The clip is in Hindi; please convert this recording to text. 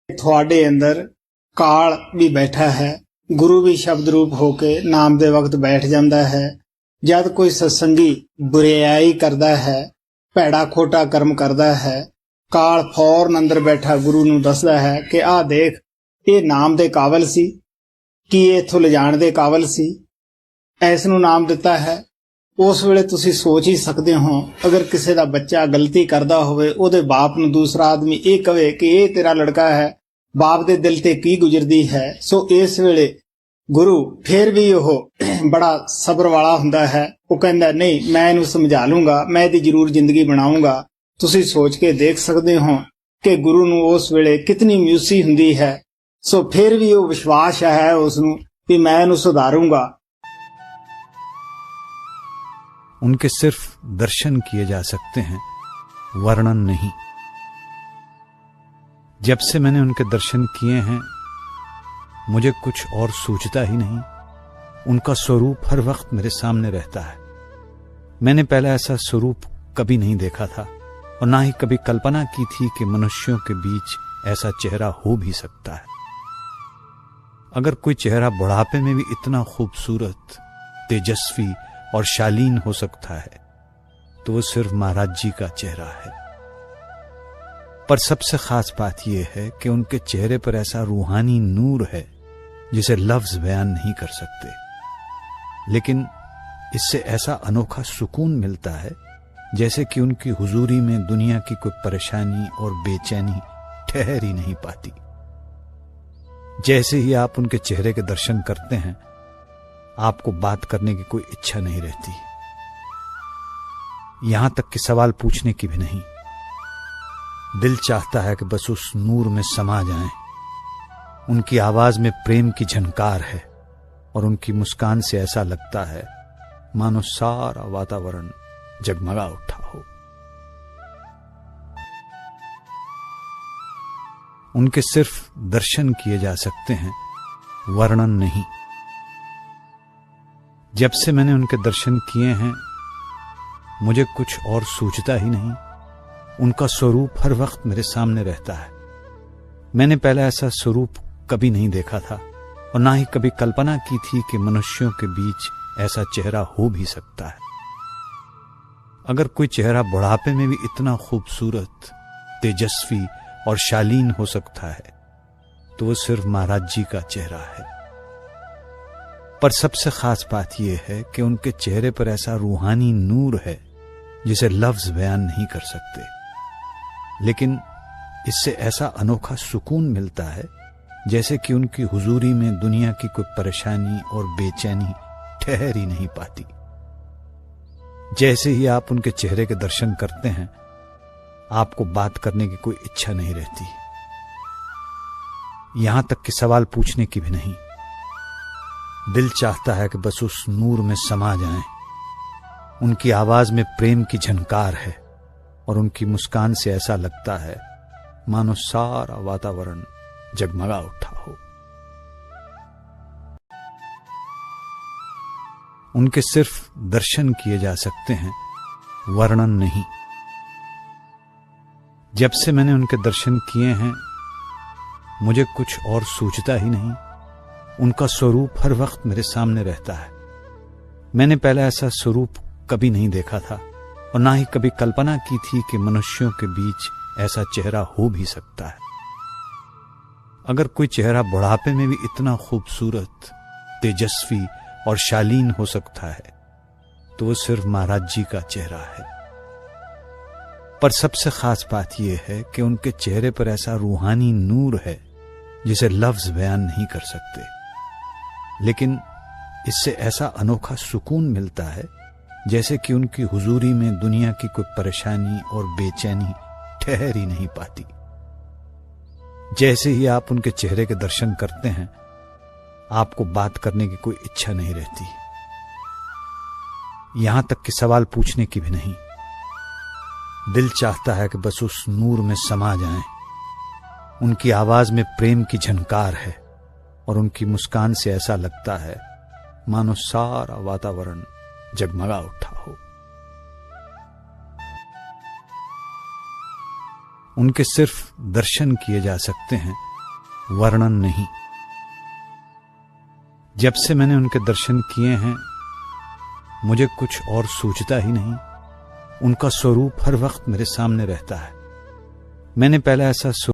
ਤੁਹਾਡੇ ਅੰਦਰ ਕਾਲ ਵੀ ਬੈਠਾ ਹੈ। ਗੁਰੂ ਵੀ ਸ਼ਬਦ ਰੂਪ ਹੋ ਕੇ ਨਾਮ ਦੇ ਵਕਤ ਬੈਠ ਜਾਂਦਾ ਹੈ। ਜਦ ਕੋਈ ਸਤਸੰਗੀ ਬੁਰਿਆਈ ਕਰਦਾ ਹੈ, ਭੈੜਾ ਖੋਟਾ ਕਰਮ ਕਰਦਾ ਹੈ, ਕਾਲ ਫੌਰਨ ਅੰਦਰ ਬੈਠਾ ਗੁਰੂ ਨੂੰ ਦੱਸਦਾ ਹੈ ਕਿ ਆਹ ਦੇਖ, ਇਹ ਨਾਮ ਦੇ ਕਾਬਲ ਸੀ, ਕੀ ਇਹ ਇੱਥੋਂ ਲਿਜਾਣ ਦੇ ਕਾਬਲ ਸੀ, ਇਸ ਨੂੰ ਨਾਮ ਦਿੱਤਾ ਹੈ। ਉਸ ਵੇਲੇ ਤੁਸੀਂ ਸੋਚ ਹੀ ਸਕਦੇ ਹੋ, ਅਗਰ ਕਿਸੇ ਦਾ ਬੱਚਾ ਗਲਤੀ ਕਰਦਾ ਹੋਵੇ, ਉਹਦੇ ਬਾਪ ਨੂੰ ਦੂਸਰਾ ਆਦਮੀ ਇਹ ਕਵੇ ਕਿ ਇਹ ਤੇਰਾ ਲੜਕਾ ਹੈ, ਬਾਪ ਦੇ ਦਿਲ ਤੇ ਕੀ ਗੁਜ਼ਰਦੀ ਹੈ। ਸੋ ਇਸ ਵੇਲੇ ਗੁਰੂ ਫਿਰ ਵੀ ਉਹ ਬੜਾ ਸਬਰ ਵਾਲਾ ਹੁੰਦਾ ਹੈ। ਉਹ ਕਹਿੰਦਾ ਨਹੀਂ, ਮੈਂ ਇਹਨੂੰ ਸਮਝਾ ਲੂੰਗਾ, ਮੈਂ ਇਹਦੀ ਜ਼ਰੂਰ ਜ਼ਿੰਦਗੀ ਬਣਾਉਂਗਾ। ਤੁਸੀਂ ਸੋਚ ਕੇ ਦੇਖ ਸਕਦੇ ਹੋ ਕਿ ਗੁਰੂ ਨੂੰ ਉਸ ਵੇਲੇ ਕਿਤਨੀ ਮਿਊਸੀ ਹੁੰਦੀ ਹੈ। ਸੋ ਫਿਰ ਵੀ ਉਹ ਵਿਸ਼ਵਾਸ ਹੈ ਉਸ ਨੂੰ ਕਿ ਮੈਂ ਇਹਨੂੰ ਸੁਧਾरूंगा। उनके सिर्फ दर्शन किए जा सकते हैं, वर्णन नहीं। जब से मैंने उनके दर्शन किए हैं, मुझे कुछ और सूझता ही नहीं। उनका स्वरूप हर वक्त मेरे सामने रहता है। मैंने पहले ऐसा स्वरूप कभी नहीं देखा था और ना ही कभी कल्पना की थी कि मनुष्यों के बीच ऐसा चेहरा हो भी सकता है। अगर कोई चेहरा बुढ़ापे में भी इतना खूबसूरत, तेजस्वी और शालीन हो सकता है तो वो सिर्फ महाराज जी का चेहरा है। पर सबसे खास बात यह है कि उनके चेहरे पर ऐसा रूहानी नूर है जिसे लफ्ज बयान नहीं कर सकते, लेकिन इससे ऐसा अनोखा सुकून मिलता है जैसे कि उनकी हुजूरी में दुनिया की कोई परेशानी और बेचैनी ठहर ही नहीं पाती। जैसे ही आप उनके चेहरे के दर्शन करते हैं, आपको बात करने की कोई इच्छा नहीं रहती, यहां तक कि सवाल पूछने की भी नहीं। दिल चाहता है कि बस उस नूर में समा जाएं। उनकी आवाज में प्रेम की झनकार है और उनकी मुस्कान से ऐसा लगता है मानो सारा वातावरण जगमगा उठा हो। उनके सिर्फ दर्शन किए जा सकते हैं, वर्णन नहीं। जब से मैंने उनके दर्शन किए हैं, मुझे कुछ और सूझता ही नहीं। उनका स्वरूप हर वक्त मेरे सामने रहता है। मैंने पहले ऐसा स्वरूप कभी नहीं देखा था और ना ही कभी कल्पना की थी कि मनुष्यों के बीच ऐसा चेहरा हो भी सकता है। अगर कोई चेहरा बुढ़ापे में भी इतना खूबसूरत, तेजस्वी और शालीन हो सकता है तो वो सिर्फ महाराज जी का चेहरा है। पर सबसे खास बात यह है कि उनके चेहरे पर ऐसा रूहानी नूर है जिसे लफ्ज बयान नहीं कर सकते, लेकिन इससे ऐसा अनोखा सुकून मिलता है जैसे कि उनकी हुजूरी में दुनिया की कोई परेशानी और बेचैनी ठहर ही नहीं पाती। जैसे ही आप उनके चेहरे के दर्शन करते हैं, आपको बात करने की कोई इच्छा नहीं रहती, यहां तक कि सवाल पूछने की भी नहीं। दिल चाहता है कि बस उस नूर में समा जाएं। उनकी आवाज में प्रेम की झनकार है और उनकी मुस्कान से ऐसा लगता है मानो सारा वातावरण जगमगा उठा हो। उनके सिर्फ दर्शन किए जा सकते हैं, वर्णन नहीं। जब से मैंने उनके दर्शन किए हैं, मुझे कुछ और सूझता ही नहीं। उनका स्वरूप हर वक्त मेरे सामने रहता है। मैंने पहले ऐसा स्वरूप कभी नहीं देखा था और ना ही कभी कल्पना की थी कि मनुष्यों के बीच ऐसा चेहरा हो भी सकता है। अगर कोई चेहरा बुढ़ापे में भी इतना खूबसूरत, तेजस्वी और शालीन हो सकता है तो वो सिर्फ महाराज जी का चेहरा है। पर सबसे खास बात यह है कि उनके चेहरे पर ऐसा रूहानी नूर है जिसे लफ्ज बयान नहीं कर सकते, लेकिन इससे ऐसा अनोखा सुकून मिलता है जैसे कि उनकी हुजूरी में दुनिया की कोई परेशानी और बेचैनी ठहर ही नहीं पाती। जैसे ही आप उनके चेहरे के दर्शन करते हैं, आपको बात करने की कोई इच्छा नहीं रहती, यहां तक कि सवाल पूछने की भी नहीं। दिल चाहता है कि बस उस नूर में समा जाएं। उनकी आवाज में प्रेम की झनकार है और उनकी मुस्कान से ऐसा लगता है मानो सारा वातावरण जगमगा उठा हो। उनके सिर्फ दर्शन किए जा सकते हैं, वर्णन नहीं। जब से मैंने उनके दर्शन किए हैं मुझे कुछ और सूझता ही नहीं। उनका स्वरूप हर वक्त मेरे सामने रहता है। मैंने पहले ऐसा